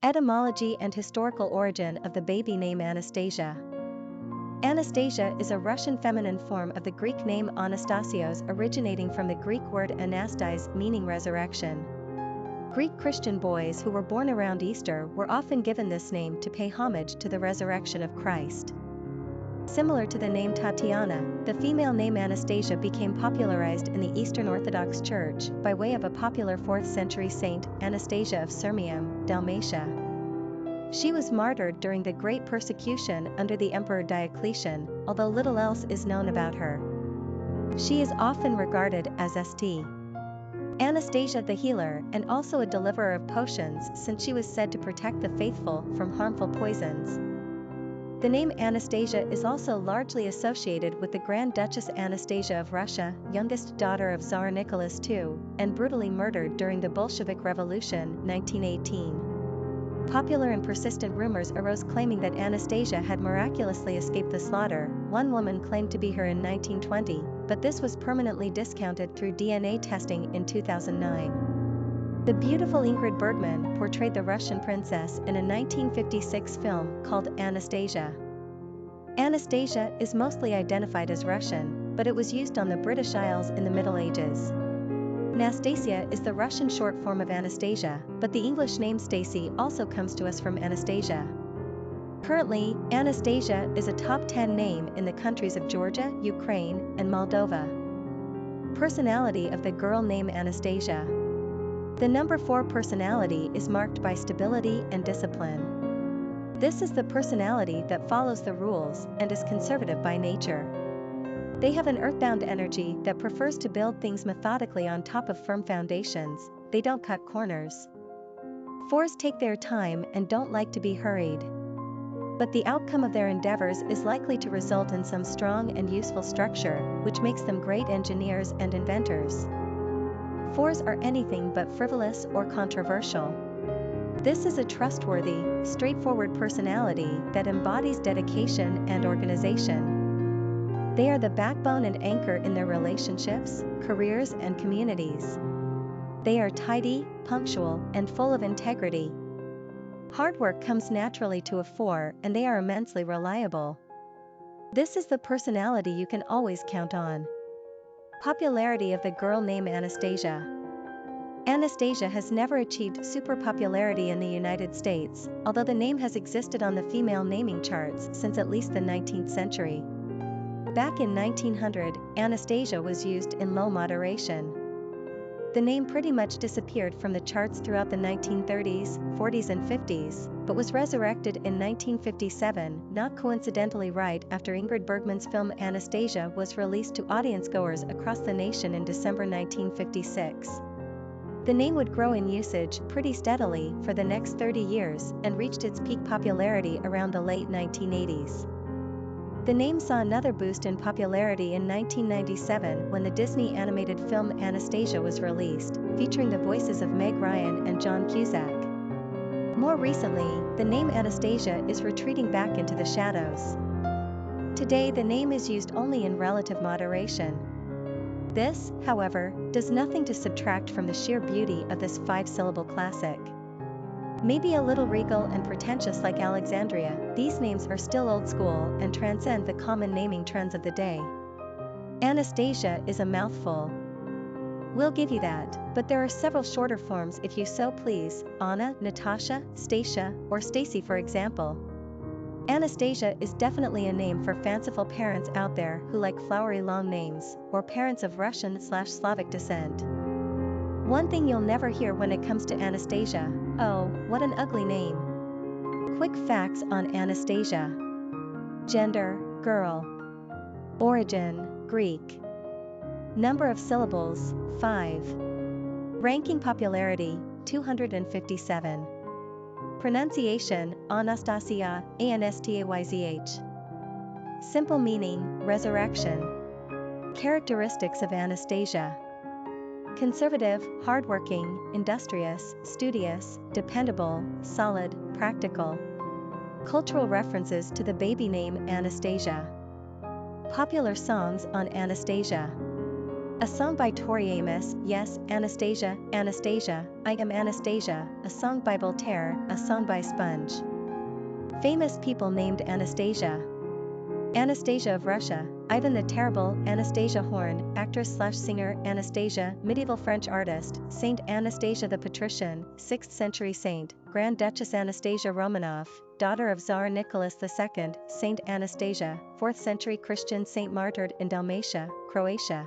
Etymology and historical origin of the baby name Anastasia. Anastasia is a Russian feminine form of the Greek name Anastasios, originating from the Greek word anastais, meaning resurrection. Greek Christian boys who were born around Easter were often given this name to pay homage to the resurrection of Christ. Similar to the name Tatiana, the female name Anastasia became popularized in the Eastern Orthodox Church by way of a popular 4th century saint, Anastasia of Sirmium, Dalmatia. She was martyred during the Great Persecution under the Emperor Diocletian, although little else is known about her. She is often regarded as St. Anastasia the healer and also a deliverer of potions, since she was said to protect the faithful from harmful poisons. The name Anastasia is also largely associated with the Grand Duchess Anastasia of Russia, youngest daughter of Tsar Nicholas II, and brutally murdered during the Bolshevik Revolution, 1918. Popular and persistent rumors arose claiming that Anastasia had miraculously escaped the slaughter. One woman claimed to be her in 1920, but this was permanently discounted through DNA testing in 2009. The beautiful Ingrid Bergman portrayed the Russian princess in a 1956 film called Anastasia. Anastasia is mostly identified as Russian, but it was used on the British Isles in the Middle Ages. Nastasia is the Russian short form of Anastasia, but the English name Stacy also comes to us from Anastasia. Currently, Anastasia is a top 10 name in the countries of Georgia, Ukraine, and Moldova. Personality of the girl name Anastasia. The number 4 personality is marked by stability and discipline. This is the personality that follows the rules and is conservative by nature. They have an earthbound energy that prefers to build things methodically on top of firm foundations. They don't cut corners. 4s take their time and don't like to be hurried. But the outcome of their endeavors is likely to result in some strong and useful structure, which makes them great engineers and inventors. 4s are anything but frivolous or controversial. This is a trustworthy, straightforward personality that embodies dedication and organization. They are the backbone and anchor in their relationships, careers, and communities. They are tidy, punctual, and full of integrity. Hard work comes naturally to a 4, and they are immensely reliable. This is the personality you can always count on. Popularity of the girl name Anastasia. Anastasia has never achieved super popularity in the United States, although the name has existed on the female naming charts since at least the 19th century. Back in 1900, Anastasia was used in low moderation. The name pretty much disappeared from the charts throughout the 1930s, 40s and 50s, but was resurrected in 1957, not coincidentally right after Ingrid Bergman's film Anastasia was released to audience-goers across the nation in December 1956. The name would grow in usage pretty steadily for the next 30 years and reached its peak popularity around the late 1980s. The name saw another boost in popularity in 1997 when the Disney animated film Anastasia was released, featuring the voices of Meg Ryan and John Cusack. More recently, the name Anastasia is retreating back into the shadows. Today the name is used only in relative moderation. This, however, does nothing to subtract from the sheer beauty of this 5-syllable classic. Maybe a little regal and pretentious like Alexandria, these names are still old school and transcend the common naming trends of the day. Anastasia is a mouthful. We'll give you that, but there are several shorter forms if you so please: Anna, Natasha, Stacia, or Stacy for example. Anastasia is definitely a name for fanciful parents out there who like flowery long names, or parents of Russian/Slavic descent. One thing you'll never hear when it comes to Anastasia: "Oh, what an ugly name." Quick facts on Anastasia. Gender, girl. Origin, Greek. Number of syllables, 5. Ranking popularity, 257. Pronunciation, Anastasia, Anastayzh. Simple meaning, resurrection. Characteristics of Anastasia. Conservative, hardworking, industrious, studious, dependable, solid, practical. Cultural references to the baby name Anastasia. Popular songs on Anastasia. A song by Tori Amos, Yes, Anastasia, Anastasia, I am Anastasia, a song by Voltaire, a song by Sponge. Famous people named Anastasia. Anastasia of Russia, Ivan the Terrible, Anastasia Horn, actress/singer Anastasia, medieval French artist, Saint Anastasia the Patrician, 6th century saint, Grand Duchess Anastasia Romanov, daughter of Tsar Nicholas II, Saint Anastasia, 4th century Christian saint martyred in Dalmatia, Croatia.